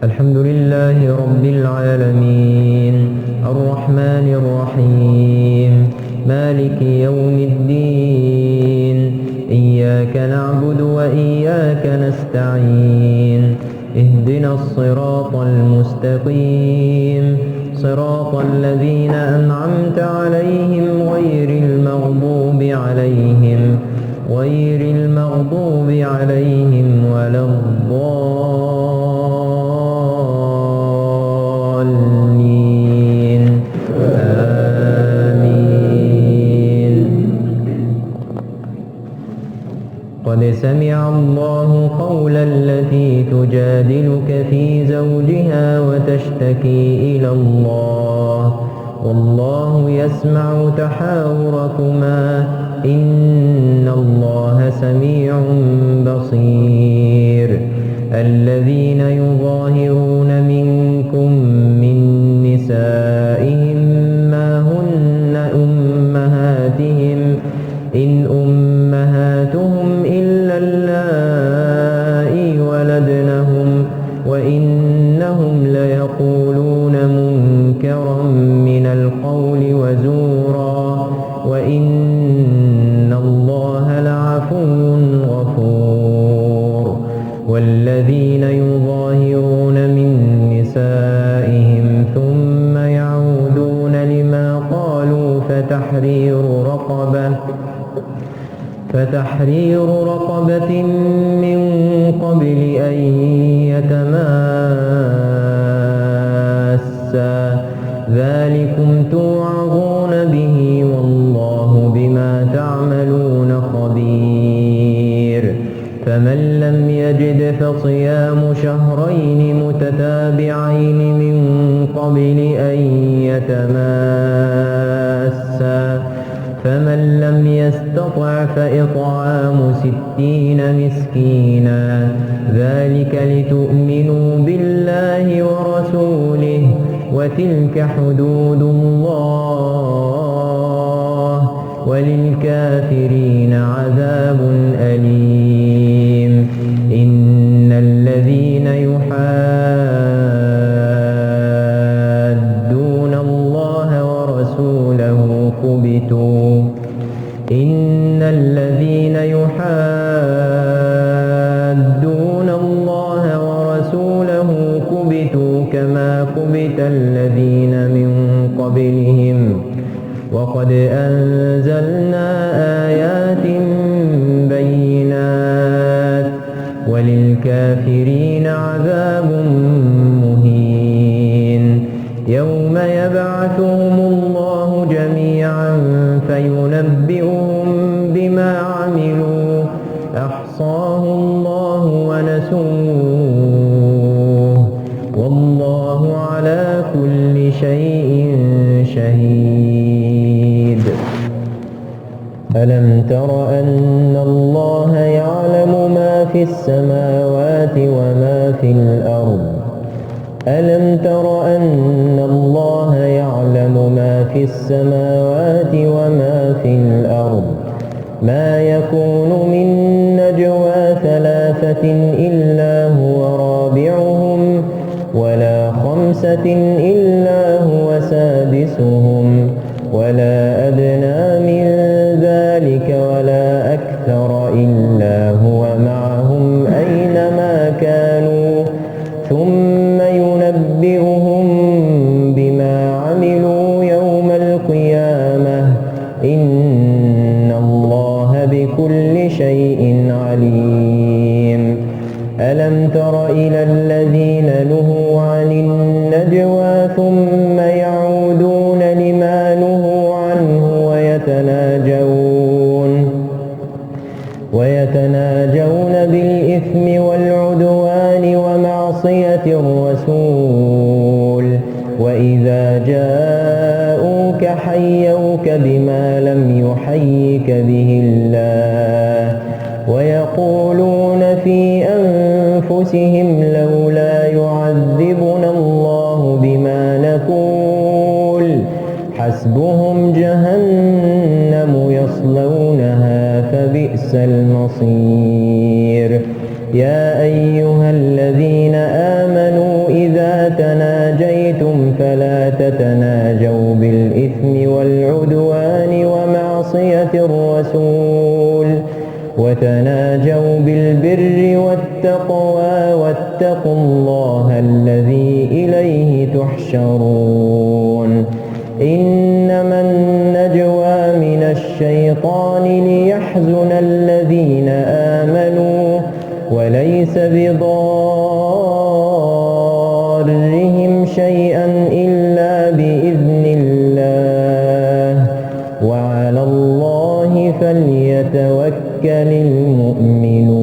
الحمد لله رب العالمين الرحمن الرحيم مالك يوم الدين إياك نعبد وإياك نستعين اهدنا الصراط المستقيم صراط الذين أنعمت عليهم غير المغضوب عليهم ولا الضالين آمين. قد سمع الله قول التي تجادلك في زوجها وتشتكي إلى الله والله يسمع تحاوركما إن الله سميع بصير. الذين يظاهرون منكم من نسائهم ما هن أمهاتهم إن أمهاتهم إلا اللائي ولدنهم وإنهم ليقولون منكرا من القول وزورا وإن الله لعفو غفور. والذين يظاهرون من نسائهم ثم يعودون لما قالوا فتحرير رقبة من قبل أن يتماسا ذلكم توعظون به والله بما تعملون خبير. فمن لم يجد فصيام شهرين متتابعين من قبل أن يتماسا فمن لم يستطع فإطعام 60 مسكينا ذلك لتؤمنوا بالله ورسوله وتلك حدود الله وللكافرين عذاب أليم. إن الذين يحادون الله ورسوله كبتوا كما كبت الذين من قبلهم وقد أنزلنا آيات بينات وللكافرين عذاب مهين. يوم يبعثهم الله جميعا فينبئهم بما عملوا أحصاه الله ونسوه والله على كل شيء شهيد. ألم تر أن الله يعلم ما في السماوات وما في الأرض ألم تر أن الله يعلم ما في السماوات وما في الأرض ما يكون من نجوى 3 إلا هو رابعهم ولا 5 إلا هو سادسهم ولا أدنى من ذلك ولا أكثر إلا هو معهم أينما كانوا ثم ينبئهم بما عملوا يوم القيامة إن الله بكل شيء عليم. ألم تر إلى الذين نهوا عن النجوى ثم يعودون لما نهوا عنه ويتناجون بالإثم والعدوان ومعصية الرسول وإذا جاءوك حيوك بما لم يحيك به الله ويقولون في أنفسهم لولا يعذبنا الله بما نقول حسبهم جهنم يصلونها فبئس المصير. يا أيها الذين آمنوا الرسول وتناجوا بالبر والتقوى واتقوا الله الذي إليه تحشرون إنما النجوى من الشيطان ليحزن الذين آمنوا وليس بضارهم شيئا إلا بإذن الله وعلى الله فليتوكل المؤمنون.